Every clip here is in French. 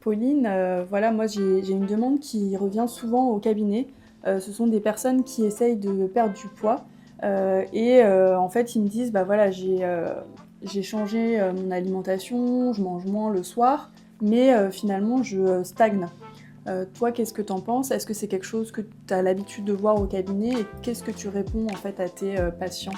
Pauline, voilà, moi j'ai une demande qui revient souvent au cabinet. Ce sont des personnes qui essayent de perdre du poids, en fait, ils me disent: «Bah, voilà, j'ai changé, mon alimentation, je mange moins le soir, mais finalement je, stagne». Toi, qu'est-ce que tu en penses? Est-ce que c'est quelque chose que tu as l'habitude de voir au cabinet et qu'est-ce que tu réponds, en fait, à tes, patients?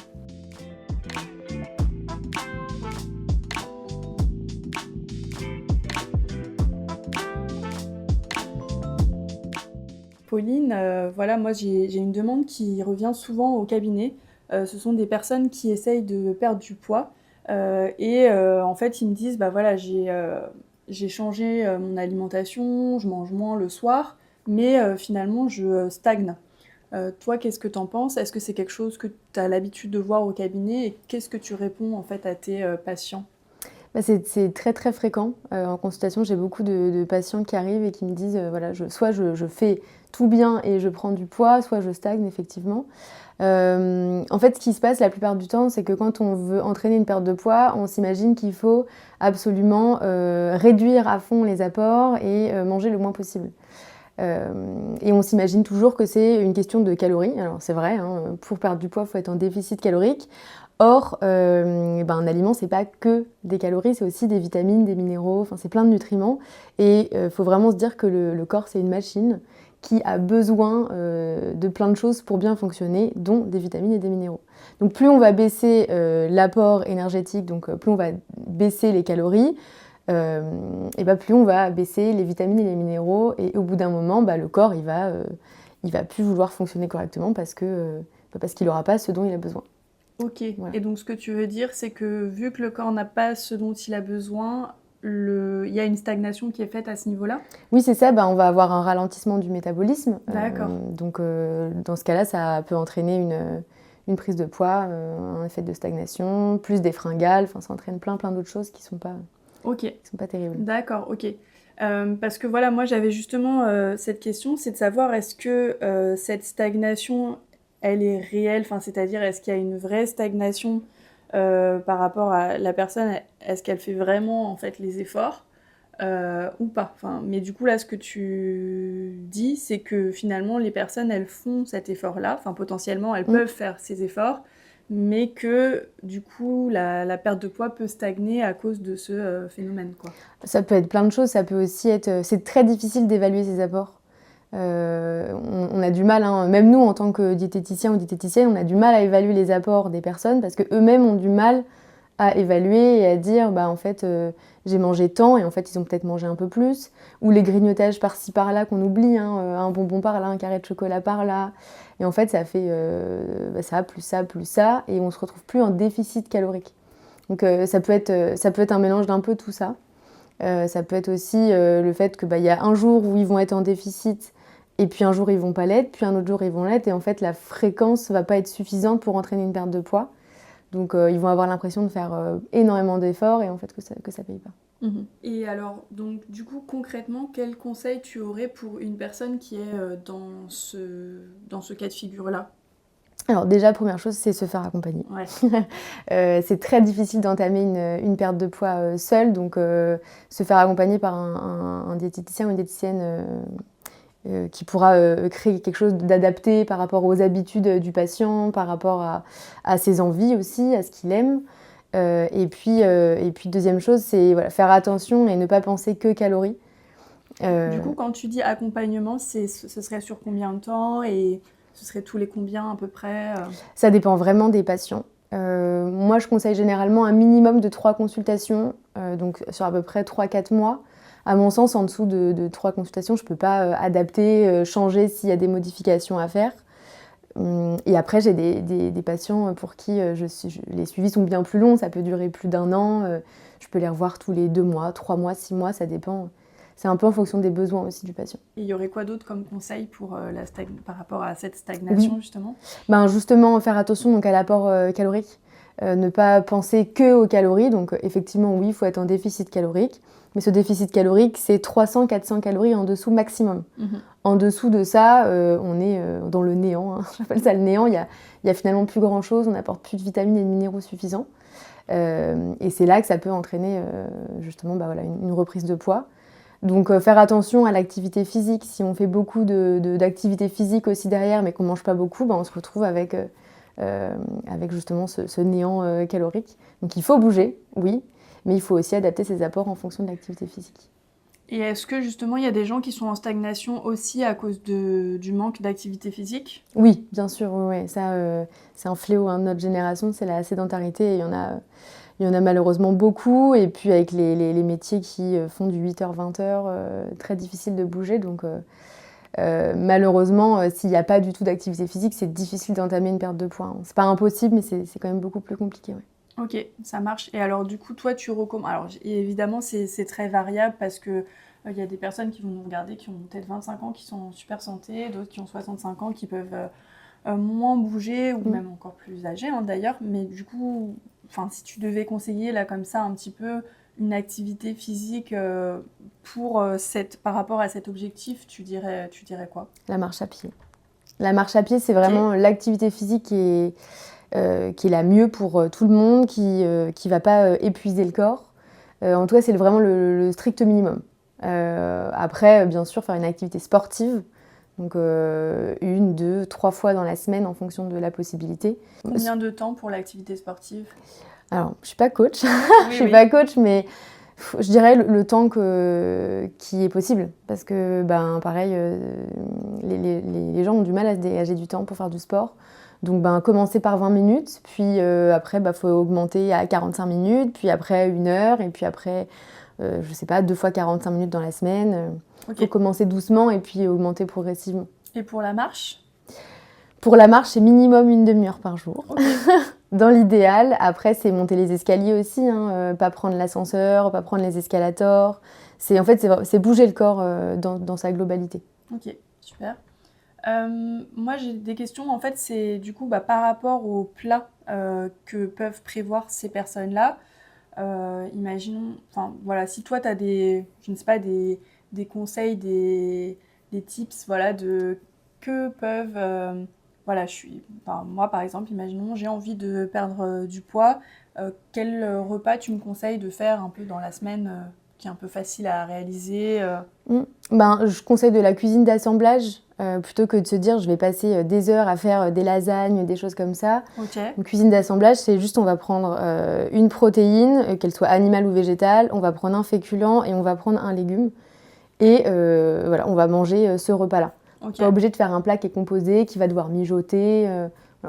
Pauline, voilà, moi j'ai une demande qui revient souvent au cabinet. Ce sont des personnes qui essayent de perdre du poids, en fait, ils me disent: «Bah, voilà, j'ai changé, mon alimentation, je mange moins le soir, mais finalement je, stagne». Toi, qu'est-ce que tu en penses? Est-ce que c'est quelque chose que tu as l'habitude de voir au cabinet et qu'est-ce que tu réponds, en fait, à tes, patients? Bah, c'est très, très fréquent. En consultation, j'ai beaucoup de patients qui arrivent et qui me disent, voilà, soit je fais tout bien et je prends du poids, soit je stagne effectivement. En fait, ce qui se passe la plupart du temps, c'est que quand on veut entraîner une perte de poids, on s'imagine qu'il faut absolument, réduire à fond les apports et manger le moins possible. Et on s'imagine toujours que c'est une question de calories. Alors c'est vrai, hein, pour perdre du poids, il faut être en déficit calorique. Or, un aliment, c'est pas que des calories, c'est aussi des vitamines, des minéraux, enfin c'est plein de nutriments. Et faut vraiment se dire que le corps, c'est une machine qui a besoin de plein de choses pour bien fonctionner, dont des vitamines et des minéraux. Donc plus on va baisser l'apport énergétique, donc plus on va baisser les calories, et bah, plus on va baisser les vitamines et les minéraux. Et au bout d'un moment, bah, le corps, il va plus vouloir fonctionner correctement parce qu'il n'aura pas ce dont il a besoin. OK, Voilà. et donc ce que tu veux dire, c'est que vu que le corps n'a pas ce dont il a besoin, il y a une stagnation qui est faite à ce niveau-là? Oui, c'est ça, bah, on va avoir un ralentissement du métabolisme. D'accord. Dans ce cas-là, ça peut entraîner une prise de poids, un effet de stagnation, plus des fringales, enfin, ça entraîne plein d'autres choses OK. qui sont pas terribles. D'accord, OK. Parce que voilà, moi j'avais justement, cette question, c'est de savoir est-ce que, cette stagnation, elle est réelle? Enfin, c'est-à-dire est-ce qu'il y a une vraie stagnation, par rapport à la personne? Est-ce qu'elle fait vraiment, en fait, les efforts, ou pas? Enfin, mais du coup là, ce que tu dis, c'est que finalement les personnes, elles font cet effort-là, enfin potentiellement elles Mmh. peuvent faire ces efforts, mais que du coup la perte de poids peut stagner à cause de ce, phénomène, quoi. Ça peut être plein de choses, ça peut aussi être, c'est très difficile d'évaluer ses apports. On a du mal, hein, même nous en tant que diététicien ou diététicienne, on a du mal à évaluer les apports des personnes parce qu'eux-mêmes ont du mal à évaluer et à dire, bah en fait, j'ai mangé tant et en fait ils ont peut-être mangé un peu plus. Ou les grignotages par-ci par-là qu'on oublie, hein, un bonbon par là, un carré de chocolat par là. Et en fait ça fait ça, plus ça, et on se retrouve plus en déficit calorique. Donc ça peut être un mélange d'un peu tout ça. Ça peut être aussi le fait que, bah, y a un jour où ils vont être en déficit et puis un jour ils vont pas l'être, puis un autre jour ils vont l'être, et en fait la fréquence va pas être suffisante pour entraîner une perte de poids. Donc ils vont avoir l'impression de faire énormément d'efforts et en fait que ça paye pas. Mmh. Et alors, donc du coup, concrètement, quel conseil tu aurais pour une personne qui est, dans ce cas de figure-là? Alors déjà, première chose, c'est se faire accompagner. Ouais. C'est très difficile d'entamer une perte de poids seule, donc se faire accompagner par un diététicien ou une diététicienne qui pourra créer quelque chose d'adapté par rapport aux habitudes du patient, par rapport à ses envies aussi, à ce qu'il aime. Et puis deuxième chose, c'est voilà, faire attention et ne pas penser que calories. Du Euh, coup, quand tu dis accompagnement, ce serait sur combien de temps et ce serait tous les combien à peu près? Ça dépend vraiment des patients. Moi, je conseille généralement un minimum de 3 consultations, donc sur à peu près 3-4 mois. À mon sens, en dessous de 3 consultations, je ne peux pas adapter, changer s'il y a des modifications à faire. Et après, j'ai des patients pour qui les suivis sont bien plus longs, ça peut durer plus d'un an. Je peux les revoir tous les 2 mois, 3 mois, 6 mois, ça dépend. C'est un peu en fonction des besoins aussi du patient. Et il y aurait quoi d'autre comme conseil pour, par rapport à cette Oui, stagnation justement? ben justement, faire attention donc, à l'apport calorique. Ne pas penser que aux calories. Donc effectivement, oui, il faut être en déficit calorique. Mais ce déficit calorique, c'est 300-400 calories en dessous maximum. Mmh. En dessous de ça, on est dans le néant, hein. J'appelle ça le néant. Il y a finalement plus grand-chose. On n'apporte plus de vitamines et de minéraux suffisants. Et c'est là que ça peut entraîner justement bah, voilà, une reprise de poids. Donc faire attention à l'activité physique. Si on fait beaucoup d'activité physique aussi derrière, mais qu'on mange pas beaucoup, on se retrouve avec justement ce néant calorique. Donc il faut bouger, oui, mais il faut aussi adapter ses apports en fonction de l'activité physique. Et est-ce que justement il y a des gens qui sont en stagnation aussi à cause du manque d'activité physique? Oui, bien sûr, ouais. Ça, c'est un fléau de notre génération, c'est la sédentarité. Et il y en a malheureusement beaucoup. Et puis avec les métiers qui font du 8h-20h, très difficile de bouger. Donc malheureusement, s'il n'y a pas du tout d'activité physique, c'est difficile d'entamer une perte de poids. C'est pas impossible, mais c'est quand même beaucoup plus compliqué. Ouais. Ok, ça marche. Et alors du coup, toi, tu recommandes... Alors évidemment, c'est très variable parce que il y a des personnes qui vont nous regarder qui ont peut-être 25 ans, qui sont en super santé, d'autres qui ont 65 ans, qui peuvent moins bouger, ou même encore plus âgés d'ailleurs. Mais du coup, si tu devais conseiller là comme ça un petit peu une activité physique par rapport à cet objectif, tu dirais quoi? La marche à pied. La marche à pied, c'est vraiment l'activité physique qui est la mieux pour tout le monde, qui ne va pas épuiser le corps. En tout cas, c'est vraiment le strict minimum. Après, bien sûr, faire une activité sportive, donc 1, 2, 3 fois dans la semaine en fonction de la possibilité. Combien de temps pour l'activité sportive? Alors, je ne suis pas coach, je suis pas coach, mais je dirais le temps qui est possible. Parce que, pareil, les gens ont du mal à se dégager du temps pour faire du sport. Donc, commencer par 20 minutes, puis après, faut augmenter à 45 minutes, puis après 1 heure, et puis après, je sais pas, 2 fois 45 minutes dans la semaine. Il faut commencer doucement et puis augmenter progressivement. Et pour la marche? Pour la marche, c'est minimum 1 demi-heure par jour. Dans l'idéal, après, c'est monter les escaliers aussi, pas prendre l'ascenseur, pas prendre les escalators. C'est bouger le corps dans sa globalité. Ok, super. Moi, j'ai des questions. En fait, c'est du coup par rapport aux plats que peuvent prévoir ces personnes-là. Imaginons, si toi, tu as je ne sais pas, des conseils, des tips, de que peuvent... moi, par exemple, imaginons, j'ai envie de perdre du poids. Quel repas tu me conseilles de faire un peu dans la semaine qui est un peu facile à réaliser Je conseille de la cuisine d'assemblage plutôt que de se dire je vais passer des heures à faire des lasagnes, des choses comme ça. Une cuisine d'assemblage, c'est juste on va prendre une protéine, qu'elle soit animale ou végétale, on va prendre un féculent et on va prendre un légume. Et on va manger ce repas-là. Pas obligé de faire un plat qui est composé, qui va devoir mijoter.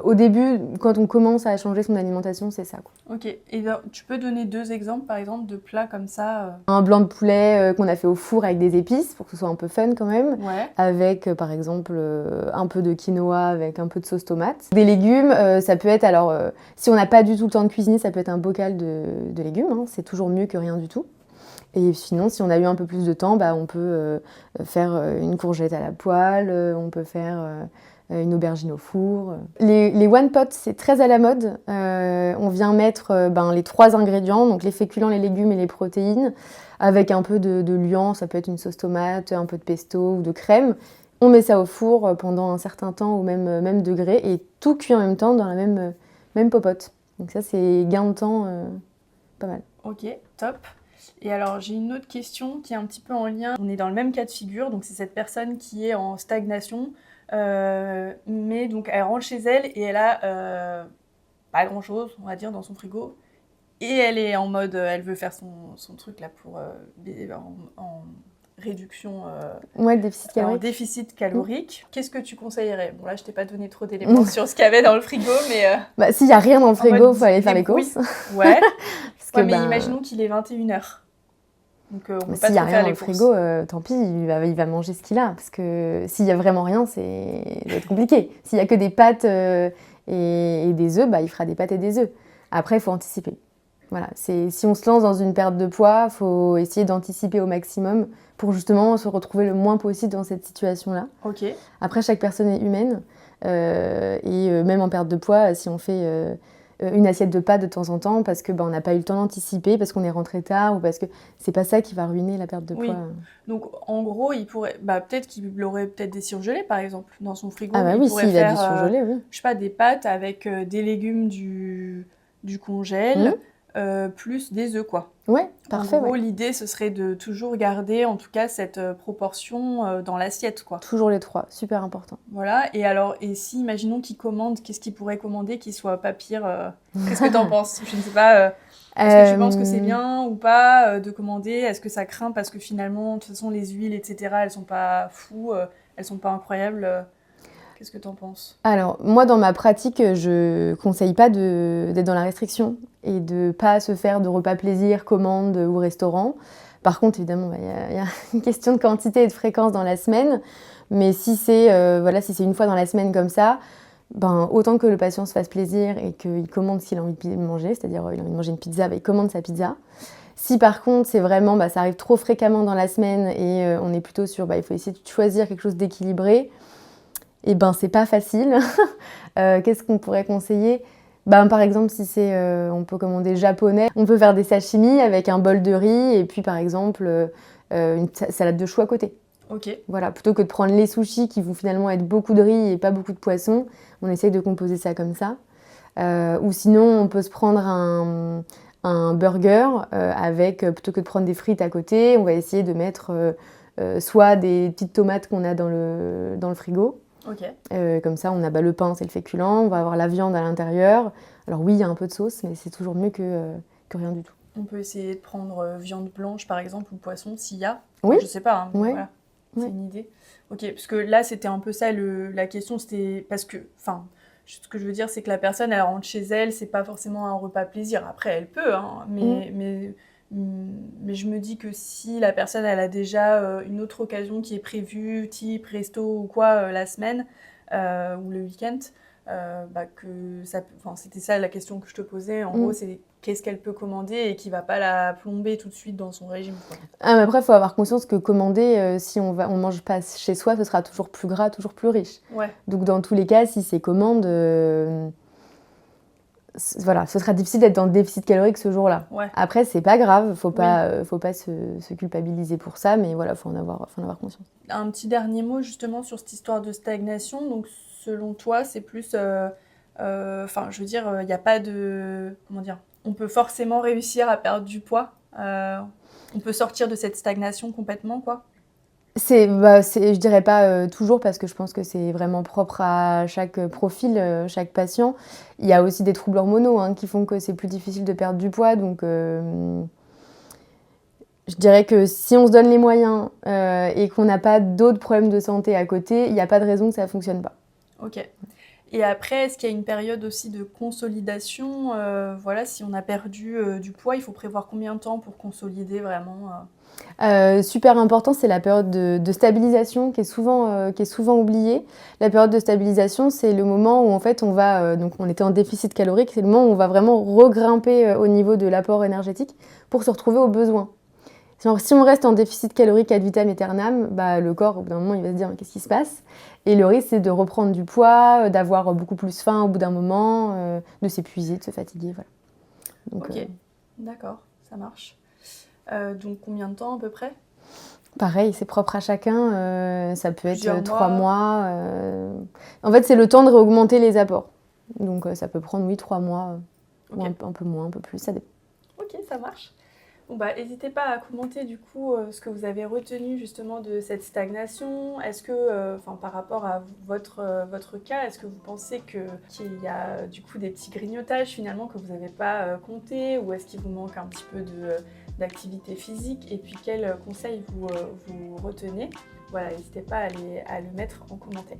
Au début, quand on commence à changer son alimentation, c'est ça. Ok. Et tu peux donner 2 exemples, par exemple, de plats comme ça Un blanc de poulet qu'on a fait au four avec des épices, pour que ce soit un peu fun quand même. Ouais. Avec, par exemple, un peu de quinoa avec un peu de sauce tomate. Des légumes, ça peut être, si on n'a pas du tout le temps de cuisiner, ça peut être un bocal de légumes. C'est toujours mieux que rien du tout. Et sinon, si on a eu un peu plus de temps, on peut faire une courgette à la poêle, on peut faire une aubergine au four. Les one pot, c'est très à la mode. On vient mettre les 3 ingrédients, donc les féculents, les légumes et les protéines, avec un peu de liant, ça peut être une sauce tomate, un peu de pesto ou de crème. On met ça au four pendant un certain temps au même degré et tout cuit en même temps dans la même popote. Donc ça, c'est gain de temps pas mal. Ok, top. Et alors, j'ai une autre question qui est un petit peu en lien. On est dans le même cas de figure, donc c'est cette personne qui est en stagnation, mais donc elle rentre chez elle et elle a pas grand-chose, on va dire, dans son frigo. Et elle est en mode, elle veut faire son truc là pour en réduction, le déficit calorique. En déficit calorique. Qu'est-ce que tu conseillerais? Bon là, je t'ai pas donné trop d'éléments sur ce qu'il y avait dans le frigo, mais... s'il y a rien dans le frigo, il faut aller faire les courses. Ouais. Mais imaginons qu'il est 21h. Donc on peut pas s'il y a rien dans le courses. frigo, tant pis, il va manger ce qu'il a. Parce que s'il y a vraiment rien, ça va être compliqué. S'il y a que des pâtes et des œufs, il fera des pâtes et des œufs. Après, il faut anticiper. Voilà. Si on se lance dans une perte de poids, il faut essayer d'anticiper au maximum pour justement se retrouver le moins possible dans cette situation-là. Ok. Après, chaque personne est humaine. Et même en perte de poids, si on fait... une assiette de pâtes de temps en temps parce que on n'a pas eu le temps d'anticiper, parce qu'on est rentré tard ou parce que c'est pas ça qui va ruiner la perte de poids. Donc en gros, il pourrait peut-être qu'il aurait peut-être des surgelés par exemple dans son frigo. Ah oui, s'il a du surgelé, oui. Je sais pas, des pâtes avec des légumes du congèle plus des œufs quoi. Ouais, parfait. En gros, Ouais. l'idée, ce serait de toujours garder, en tout cas, cette proportion dans l'assiette, quoi. Toujours les 3, super important. Voilà, et alors, et si, imaginons qu'il commande, qu'est-ce qu'il pourrait commander qui soit pas pire qu'est-ce que t'en penses? Je ne sais pas, est-ce que tu penses que c'est Euh, bien ou pas de commander? Est-ce que ça craint parce que finalement, de toute façon, les huiles, etc., elles sont pas fous, elles sont pas incroyables qu'est-ce que t'en penses? Alors, moi, dans ma pratique, je conseille pas d'être dans la restriction et de pas se faire de repas plaisir, commande ou restaurant. Par contre, évidemment, bah, y a une question de quantité et de fréquence dans la semaine. Mais si c'est voilà, si c'est une fois dans la semaine comme ça, ben, autant que le patient se fasse plaisir et qu'il commande ce qu'il a envie de manger, c'est-à-dire il a envie de manger une pizza, bah, il commande sa pizza. Si par contre, c'est vraiment, bah, ça arrive trop fréquemment dans la semaine et on est plutôt sur, bah, il faut essayer de choisir quelque chose d'équilibré, et ben c'est pas facile. Qu'est-ce qu'on pourrait conseiller? Ben, par exemple, si c'est, on peut commander japonais, on peut faire des sashimi avec un bol de riz et puis par exemple une salade de choux à côté. Ok, Voilà, plutôt que de prendre les sushis qui vont finalement être beaucoup de riz et pas beaucoup de poisson, on essaye de composer ça comme ça. Ou sinon, on peut se prendre un burger avec, plutôt que de prendre des frites à côté, on va essayer de mettre soit des petites tomates qu'on a dans le frigo. ok. Comme ça, on a le pain, c'est le féculent, on va avoir la viande à l'intérieur. Alors oui, il y a un peu de sauce, mais c'est toujours mieux que rien du tout. On peut essayer de prendre viande blanche, par exemple, ou poisson, s'il y a. Oui, Je sais pas, hein, mais ouais, voilà, c'est ouais. une idée. Ok, parce que là, c'était un peu ça, la question, c'était parce que, enfin, ce que je veux dire, c'est que la personne, elle rentre chez elle, c'est pas forcément un repas plaisir. Après, elle peut, hein, mais je me dis que si la personne, elle a déjà une autre occasion qui est prévue, type resto ou quoi, la semaine ou le week-end, bah que ça, enfin, c'était ça la question que je te posais. En gros, c'est qu'est-ce qu'elle peut commander et qui va pas la plomber tout de suite dans son régime, quoi. Ah, mais après, il faut avoir conscience que commander, si on mange pas chez soi, ce sera toujours plus gras, toujours plus riche. Ouais, Donc dans tous les cas, si c'est commande, voilà, ce sera difficile d'être dans le déficit calorique ce jour-là. ouais. Après, c'est pas grave, Oui. faut pas se culpabiliser pour ça, mais voilà, faut en avoir conscience. Un petit dernier mot justement sur cette histoire de stagnation. Donc, selon toi, c'est plus, enfin, je veux dire, il n'y a pas de, comment dire, on peut forcément réussir à perdre du poids. On peut sortir de cette stagnation complètement, quoi. Je dirais pas toujours parce que je pense que c'est vraiment propre à chaque profil, chaque patient. Il y a aussi des troubles hormonaux hein, qui font que c'est plus difficile de perdre du poids. Donc, je dirais que si on se donne les moyens et qu'on n'a pas d'autres problèmes de santé à côté, il n'y a pas de raison que ça ne fonctionne pas. Ok. Et après, est-ce qu'il y a une période aussi de consolidation? Voilà, si on a perdu du poids, il faut prévoir combien de temps pour consolider vraiment? Super important, c'est la période de stabilisation qui est souvent oubliée. La période de stabilisation, c'est le moment où en fait on va, donc on était en déficit calorique, c'est le moment où on va vraiment regrimper au niveau de l'apport énergétique pour se retrouver aux besoins. Si on reste en déficit calorique ad vitam aeternam, bah, le corps, au bout d'un moment, il va se dire qu'est-ce qui se passe? Et le risque, c'est de reprendre du poids, d'avoir beaucoup plus faim au bout d'un moment, de s'épuiser, de se fatiguer. Voilà. Donc, Ok, d'accord, ça marche. Donc combien de temps à peu près? pareil, c'est propre à chacun. Ça peut Plusieurs être 3 mois? mois. En fait, c'est le temps de réaugmenter les apports. Donc, ça peut prendre, oui, 3 mois, ou Ok. un peu moins, un peu plus, ça dépend. Ok, ça marche. Bon bah, n'hésitez pas à commenter du coup ce que vous avez retenu justement de cette stagnation. Est-ce que, enfin par rapport à votre cas, est-ce que vous pensez qu'il y a du coup des petits grignotages finalement que vous n'avez pas comptés, ou est-ce qu'il vous manque un petit peu d'activité physique, et puis quels conseils vous retenez? Voilà, n'hésitez pas à le mettre en commentaire.